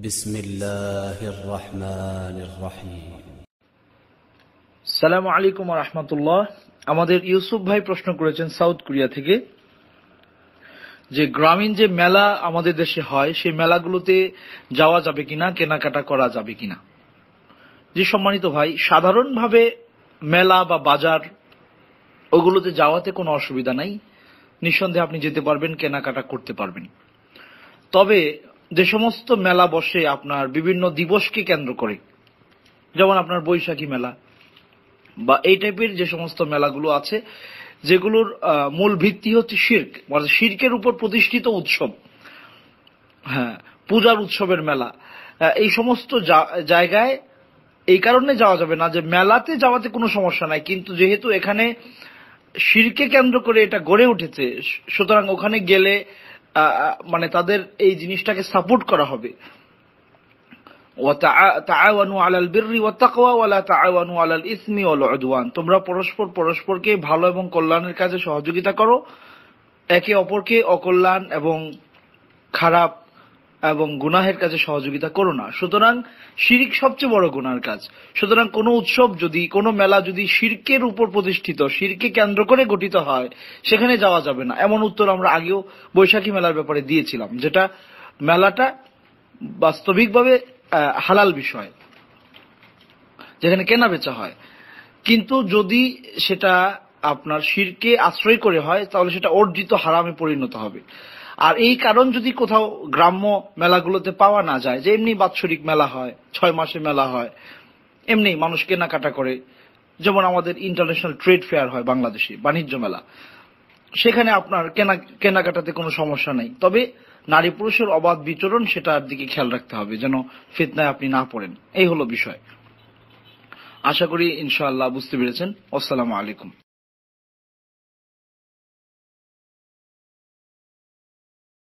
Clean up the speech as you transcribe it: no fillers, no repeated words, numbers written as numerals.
বিসমিল্লাহির রহমানির রহিম। সালামু আলাইকুম ওয়া রাহমাতুল্লাহ। আমাদের ইউসুফ ভাই প্রশ্ন করেছেন সাউথ কোরিয়া থেকে, যে গ্রামীণ যে মেলা আমাদের দেশে হয় সেই মেলাগুলোতে যাওয়া যাবে কিনা, কেনাকাটা করা যাবে কিনা। যে সম্মানিত ভাই, সাধারণভাবে মেলা বা বাজার ওগুলোতে যাওয়াতে কোনো অসুবিধা নাই, নিঃসন্দেহে আপনি যেতে পারবেন, কেনাকাটা করতে পারবেন। তবে যে সমস্ত মেলা বসে আপনার বিভিন্ন দিবসকে কেন্দ্র করে, যেমন আপনার বৈশাখী মেলা বা এই টাইপের যে সমস্ত মেলাগুলো আছে, যেগুলোর মূল ভিত্তি হচ্ছে শিরক, মানে শিরকের উপর প্রতিষ্ঠিত উৎসব, হ্যাঁ, পূজার উৎসবের মেলা, এই সমস্ত জায়গায় এই কারণে যাওয়া যাবে না যে মেলাতে যাওয়াতে কোনো সমস্যা নাই, কিন্তু যেহেতু এখানে শিরকে কেন্দ্র করে এটা গড়ে উঠেছে, সুতরাং ওখানে গেলে মানে তাদের এই জিনিসটাকে সাপোর্ট করা হবে। তোমরা পরস্পরকে ভালো এবং কল্যাণের কাজে সহযোগিতা করো, একে অপরকে অকল্যাণ এবং খারাপ এবং গুনাহের কাজে সহযোগিতা করো না। সুতরাং শিরক সবচেয়ে বড় গুনাহের কাজ। সুতরাং কোনো উৎসব যদি, কোনো মেলা যদি শিরকের উপর প্রতিষ্ঠিত, শিরকে কেন্দ্র করে গঠিত হয়, সেখানে যাওয়া যাবে না। এমন উত্তর আমরা আগেও বৈশাখী মেলার ব্যাপারে দিয়েছিলাম, যেটা মেলাটা বাস্তবিকভাবে হালাল বিষয়, যেখানে কেনা বেচা হয়। কিন্তু যদি সেটা আপনার শিরকে আশ্রয় করে হয়, তাহলে সেটা অর্জিত হারামে পরিণত হবে। আর এই কারণ যদি কোথাও গ্রাম্য মেলাগুলোতে পাওয়া না যায়, যে এমনি বাৎসরিক মেলা হয়, 6 মাসে মেলা হয়, এমনি মানুষ কেনাকাটা করে, যেমন আমাদের ইন্টারন্যাশনাল ট্রেড ফেয়ার হয় বাংলাদেশে, বাণিজ্য মেলা, সেখানে আপনার কেনাকাটাতে কোনো সমস্যা নেই। তবে নারী পুরুষের অবাধ বিচরণ, সেটার দিকে খেয়াল রাখতে হবে যেন ফিতনায় আপনি না পড়েন। এই হলো বিষয়। আশা করি ইনশাআল্লাহ বুঝতে পেরেছেন। আসসালামু আলাইকুম।